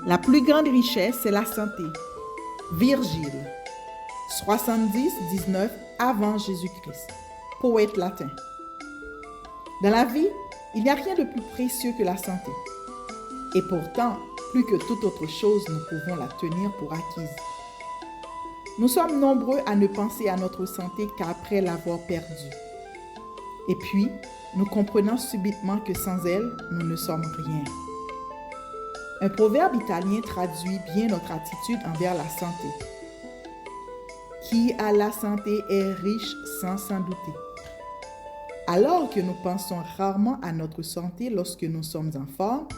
La plus grande richesse, c'est la santé. Virgile, 70-19 avant Jésus-Christ, poète latin. Dans la vie, il n'y a rien de plus précieux que la santé. Et pourtant, plus que toute autre chose, nous pouvons la tenir pour acquise. Nous sommes nombreux à ne penser à notre santé qu'après l'avoir perdue. Et puis, nous comprenons subitement que sans elle, nous ne sommes rien. Un proverbe italien traduit bien notre attitude envers la santé. Qui a la santé est riche sans s'en douter. Alors que nous pensons rarement à notre santé lorsque nous sommes en forme,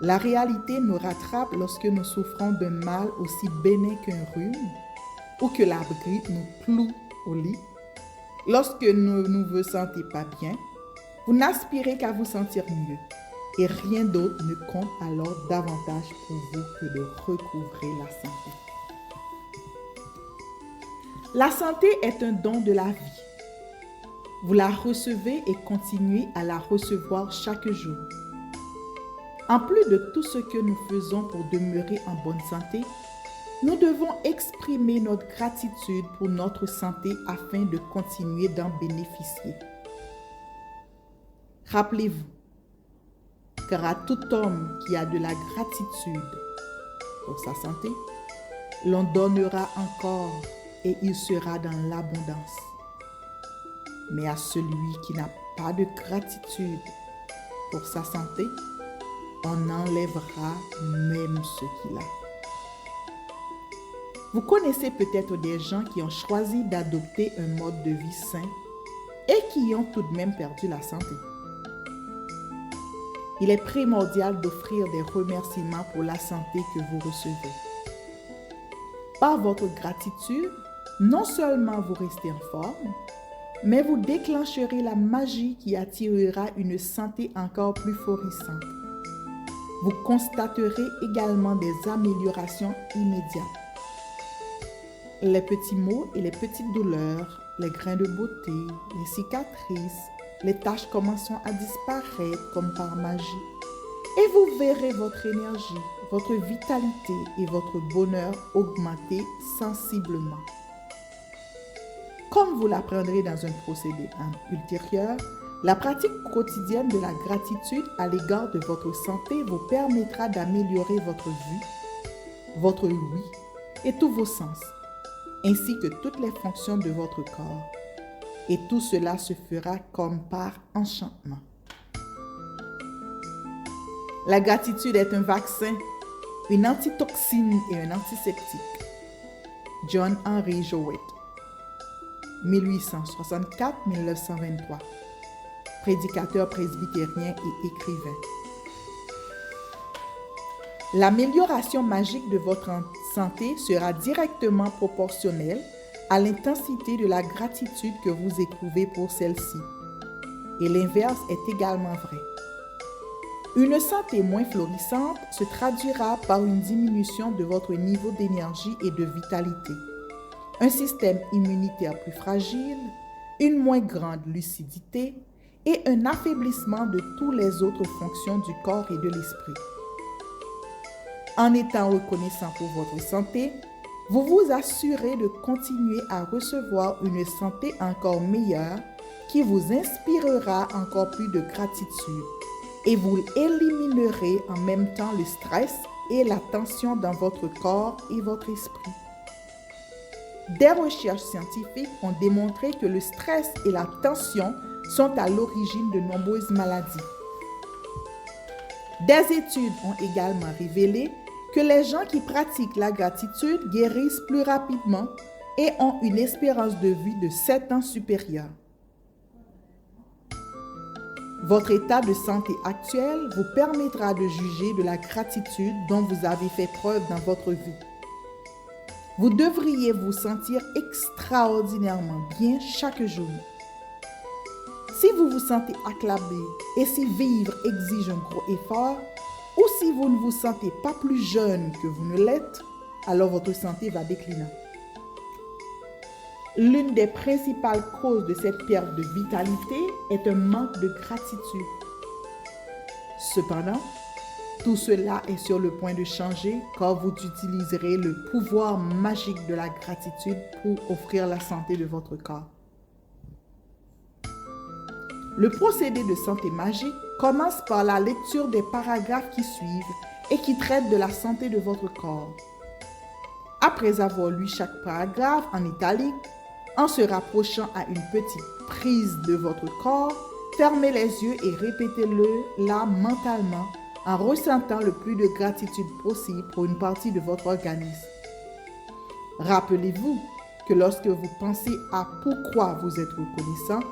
la réalité nous rattrape lorsque nous souffrons d'un mal aussi bénin qu'un rhume ou que la grippe nous cloue au lit. Lorsque vous ne vous sentez pas bien, vous n'aspirez qu'à vous sentir mieux et rien d'autre ne compte alors davantage pour vous que de recouvrer la santé. La santé est un don de la vie. Vous la recevez et continuez à la recevoir chaque jour. En plus de tout ce que nous faisons pour demeurer en bonne santé, nous devons exprimer notre gratitude pour notre santé afin de continuer d'en bénéficier. Rappelez-vous, car à tout homme qui a de la gratitude pour sa santé, l'on donnera encore et il sera dans l'abondance. Mais à celui qui n'a pas de gratitude pour sa santé, on enlèvera même ce qu'il a. Vous connaissez peut-être des gens qui ont choisi d'adopter un mode de vie sain et qui ont tout de même perdu la santé. Il est primordial d'offrir des remerciements pour la santé que vous recevez. Par votre gratitude, non seulement vous restez en forme, mais vous déclencherez la magie qui attirera une santé encore plus florissante. Vous constaterez également des améliorations immédiates. Les petits maux et les petites douleurs, les grains de beauté, les cicatrices, les taches commenceront à disparaître comme par magie. Et vous verrez votre énergie, votre vitalité et votre bonheur augmenter sensiblement. Comme vous l'apprendrez dans un procédé ultérieur, la pratique quotidienne de la gratitude à l'égard de votre santé vous permettra d'améliorer votre vue, votre ouïe et tous vos sens, ainsi que toutes les fonctions de votre corps. Et tout cela se fera comme par enchantement. La gratitude est un vaccin, une antitoxine et un antiseptique. John Henry Jowett, 1864-1923, prédicateur presbytérien et écrivain. L'amélioration magique de votre santé sera directement proportionnelle à l'intensité de la gratitude que vous éprouvez pour celle-ci. Et l'inverse est également vrai. Une santé moins florissante se traduira par une diminution de votre niveau d'énergie et de vitalité, un système immunitaire plus fragile, une moins grande lucidité et un affaiblissement de toutes les autres fonctions du corps et de l'esprit. En étant reconnaissant pour votre santé, vous vous assurez de continuer à recevoir une santé encore meilleure qui vous inspirera encore plus de gratitude et vous éliminerez en même temps le stress et la tension dans votre corps et votre esprit. Des recherches scientifiques ont démontré que le stress et la tension sont à l'origine de nombreuses maladies. Des études ont également révélé que les gens qui pratiquent la gratitude guérissent plus rapidement et ont une espérance de vie de 7 ans supérieure. Votre état de santé actuel vous permettra de juger de la gratitude dont vous avez fait preuve dans votre vie. Vous devriez vous sentir extraordinairement bien chaque jour. Si vous vous sentez acclamé et si vivre exige un gros effort, ou si vous ne vous sentez pas plus jeune que vous ne l'êtes, alors votre santé va décliner. L'une des principales causes de cette perte de vitalité est un manque de gratitude. Cependant, Tout cela est sur le point de changer quand vous utiliserez le pouvoir magique de la gratitude pour offrir la santé de votre corps. Le procédé de santé magique commence par la lecture des paragraphes qui suivent et qui traitent de la santé de votre corps. Après avoir lu chaque paragraphe en italique, en se rapprochant à une petite prise de votre corps, fermez les yeux et répétez-le là mentalement en ressentant le plus de gratitude possible pour une partie de votre organisme. Rappelez-vous que lorsque vous pensez à pourquoi vous êtes reconnaissant,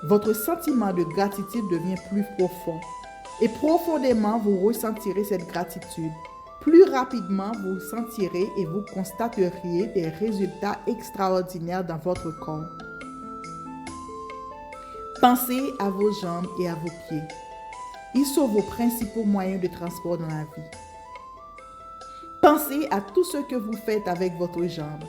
votre sentiment de gratitude devient plus profond et profondément vous ressentirez cette gratitude. Plus rapidement vous sentirez et vous constateriez des résultats extraordinaires dans votre corps. Pensez à vos jambes et à vos pieds. Ils sont vos principaux moyens de transport dans la vie. Pensez à tout ce que vous faites avec votre jambe.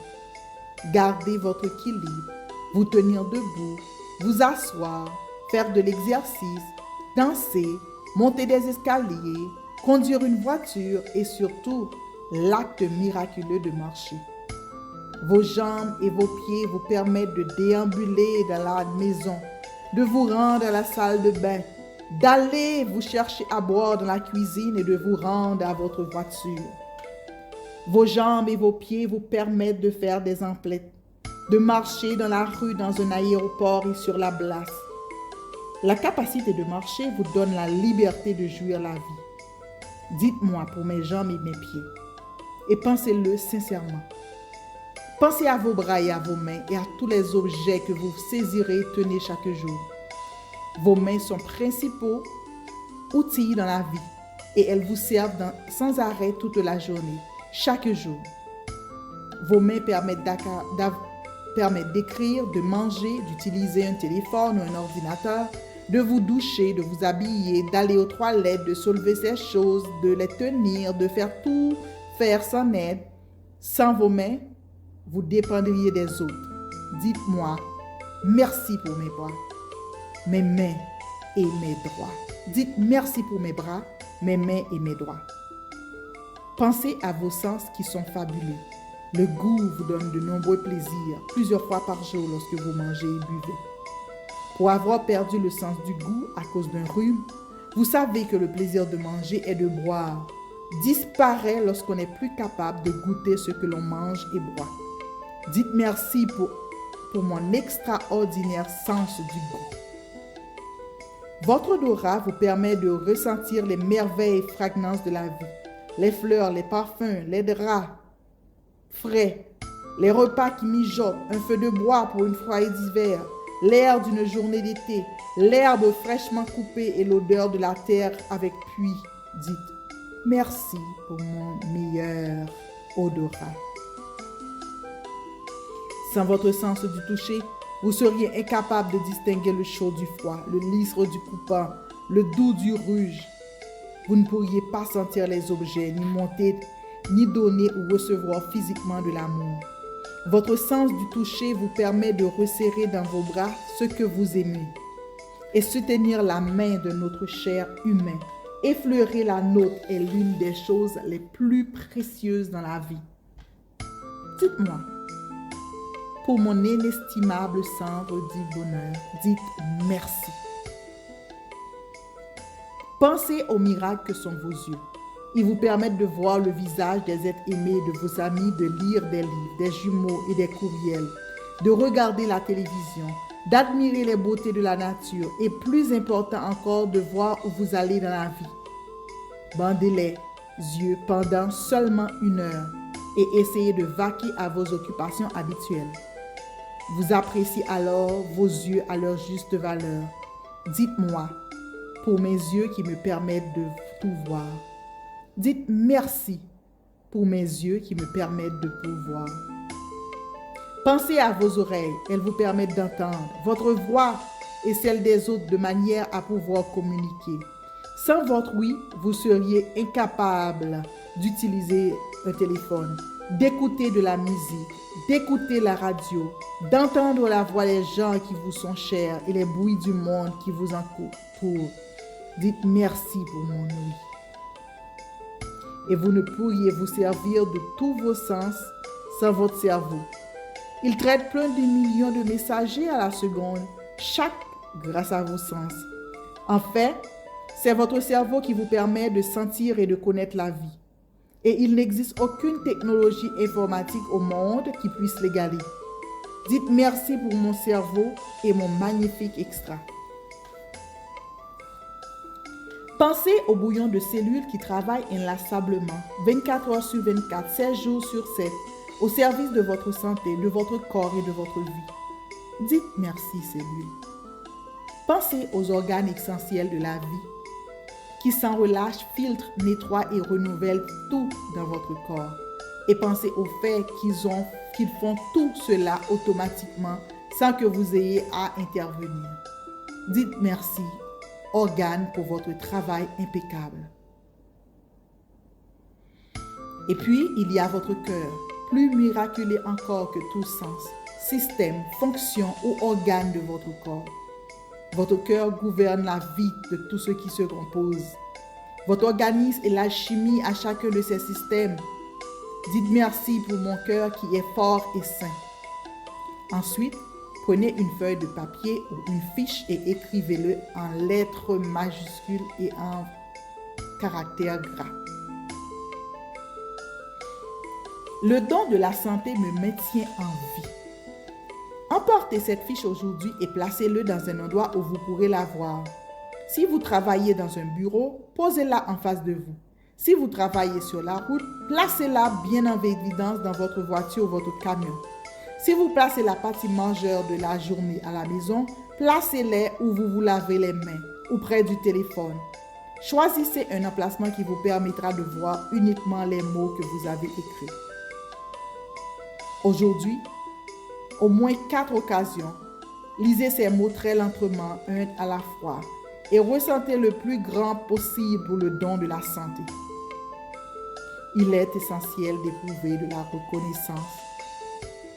Gardez votre équilibre, vous tenir debout, vous asseoir, faire de l'exercice, danser, monter des escaliers, conduire une voiture et surtout l'acte miraculeux de marcher. Vos jambes et vos pieds vous permettent de déambuler dans la maison, de vous rendre à la salle de bain, d'aller vous chercher à boire dans la cuisine et de vous rendre à votre voiture. Vos jambes et vos pieds vous permettent de faire des emplettes, de marcher dans la rue, dans un aéroport et sur la place. La capacité de marcher vous donne la liberté de jouir la vie. Dites-moi pour mes jambes et mes pieds. Et pensez-le sincèrement. Pensez à vos bras et à vos mains et à tous les objets que vous saisirez et tenez chaque jour. Vos mains sont principaux outils dans la vie et elles vous servent sans arrêt toute la journée, chaque jour. Vos mains permettent d'écrire, de manger, d'utiliser un téléphone ou un ordinateur, de vous doucher, de vous habiller, d'aller aux toilettes, de soulever ces choses, de les tenir, de faire sans aide. Sans vos mains, vous dépendriez des autres. Dites-moi, merci pour mes bras, mes mains et mes doigts. Dites merci pour mes bras, mes mains et mes doigts. Pensez à vos sens qui sont fabuleux. Le goût vous donne de nombreux plaisirs, plusieurs fois par jour lorsque vous mangez et buvez. Pour avoir perdu le sens du goût à cause d'un rhume, vous savez que le plaisir de manger et de boire disparaît lorsqu'on n'est plus capable de goûter ce que l'on mange et boit. Dites merci pour mon extraordinaire sens du goût. Votre odorat vous permet de ressentir les merveilles et fragrances de la vie. Les fleurs, les parfums, les draps frais, les repas qui mijotent, un feu de bois pour une soirée d'hiver, l'air d'une journée d'été, l'herbe fraîchement coupée et l'odeur de la terre avec pluie. Dites merci pour mon meilleur odorat. Sans votre sens du toucher, vous seriez incapable de distinguer le chaud du froid, le lisse du coupant, le doux du rouge. Vous ne pourriez pas sentir les objets, ni monter, ni donner ou recevoir physiquement de l'amour. Votre sens du toucher vous permet de resserrer dans vos bras ce que vous aimez et soutenir la main de notre cher humain. Effleurer la nôtre est l'une des choses les plus précieuses dans la vie. Dites-moi, pour mon inestimable cendre du bonheur, dites merci. Pensez aux miracles que sont vos yeux. Ils vous permettent de voir le visage des êtres aimés de vos amis, de lire des livres, des jumeaux et des courriels, de regarder la télévision, d'admirer les beautés de la nature et plus important encore, de voir où vous allez dans la vie. Bandez les yeux pendant seulement 1 heure et essayez de vaquer à vos occupations habituelles. Vous appréciez alors vos yeux à leur juste valeur. Dites-moi, pour mes yeux qui me permettent de tout voir. Dites merci pour mes yeux qui me permettent de tout voir. Pensez à vos oreilles, elles vous permettent d'entendre votre voix et celle des autres de manière à pouvoir communiquer. Sans votre ouïe, vous seriez incapable d'utiliser un téléphone, d'écouter de la musique, d'écouter la radio, d'entendre la voix des gens qui vous sont chers et les bruits du monde qui vous entourent. Dites merci pour mon ouïe. et vous ne pourriez vous servir de tous vos sens sans votre cerveau. Il traite plein de millions de messagers à la seconde, chaque grâce à vos sens. En fait, c'est votre cerveau qui vous permet de sentir et de connaître la vie. Et il n'existe aucune technologie informatique au monde qui puisse l'égaler. Dites merci pour mon cerveau et mon magnifique extra. Pensez au bouillon de cellules qui travaillent inlassablement, 24 heures sur 24, 7 jours sur 7, au service de votre santé, de votre corps et de votre vie. Dites merci, cellules. Pensez aux organes essentiels de la vie, qui sans relâche filtrent, nettoient et renouvellent tout dans votre corps. Et pensez au fait qu'ils font tout cela automatiquement sans que vous ayez à intervenir. Dites merci, organes, pour votre travail impeccable. Et puis, il y a votre cœur, plus miraculeux encore que tout sens, système, fonction ou organe de votre corps. Votre cœur gouverne la vie de tout ce qui se compose. Votre organisme est l'alchimie à chacun de ces systèmes. Dites merci pour mon cœur qui est fort et sain. Ensuite, prenez une feuille de papier ou une fiche et écrivez-le en lettres majuscules et en caractères gras. Le don de la santé me maintient en vie. Emportez cette fiche aujourd'hui et placez-le dans un endroit où vous pourrez la voir. Si vous travaillez dans un bureau, posez-la en face de vous. Si vous travaillez sur la route, placez-la bien en évidence dans votre voiture ou votre camion. Si vous placez la partie majeure de la journée à la maison, placez-les où vous vous lavez les mains ou près du téléphone. Choisissez un emplacement qui vous permettra de voir uniquement les mots que vous avez écrits. Aujourd'hui, au moins 4 occasions, lisez ces mots très lentement, un à la fois, et ressentez le plus grand possible pour le don de la santé. Il est essentiel d'éprouver de la reconnaissance.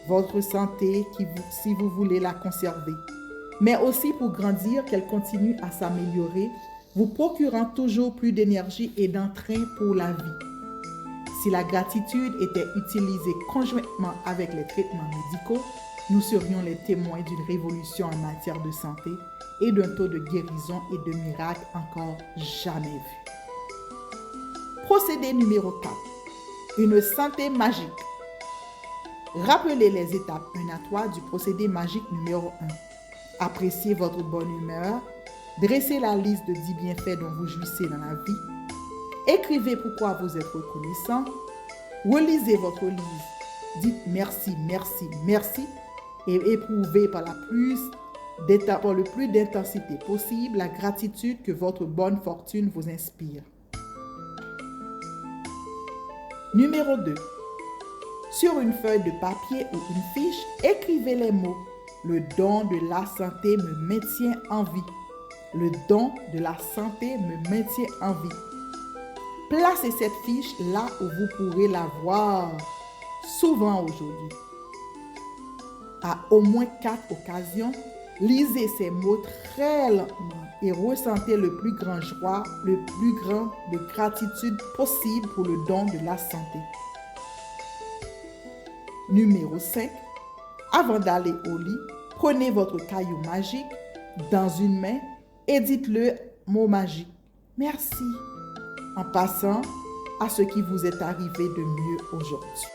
Votre santé, si vous voulez la conserver, mais aussi pour grandir, qu'elle continue à s'améliorer, vous procurant toujours plus d'énergie et d'entrain pour la vie. Si la gratitude était utilisée conjointement avec les traitements médicaux, nous serions les témoins d'une révolution en matière de santé et d'un taux de guérison et de miracles encore jamais vu. Procédé numéro 4. Une santé magique. Rappelez les étapes 1 à 3 du procédé magique numéro 1. Appréciez votre bonne humeur. Dressez la liste de 10 bienfaits dont vous jouissez dans la vie. Écrivez pourquoi vous êtes reconnaissant. Relisez votre livre. Dites merci, merci, merci et éprouvez par le plus d'intensité possible la gratitude que votre bonne fortune vous inspire. Numéro 2. Sur une feuille de papier ou une fiche, écrivez les mots « Le don de la santé me maintient en vie ». Le don de la santé me maintient en vie. Placez cette fiche là où vous pourrez la voir souvent aujourd'hui. À au moins 4 occasions, lisez ces mots très lentement et ressentez le plus grand joie, le plus grand de gratitude possible pour le don de la santé. Numéro 5. Avant d'aller au lit, prenez votre caillou magique dans une main et dites le mot magique. Merci. En passant à ce qui vous est arrivé de mieux aujourd'hui.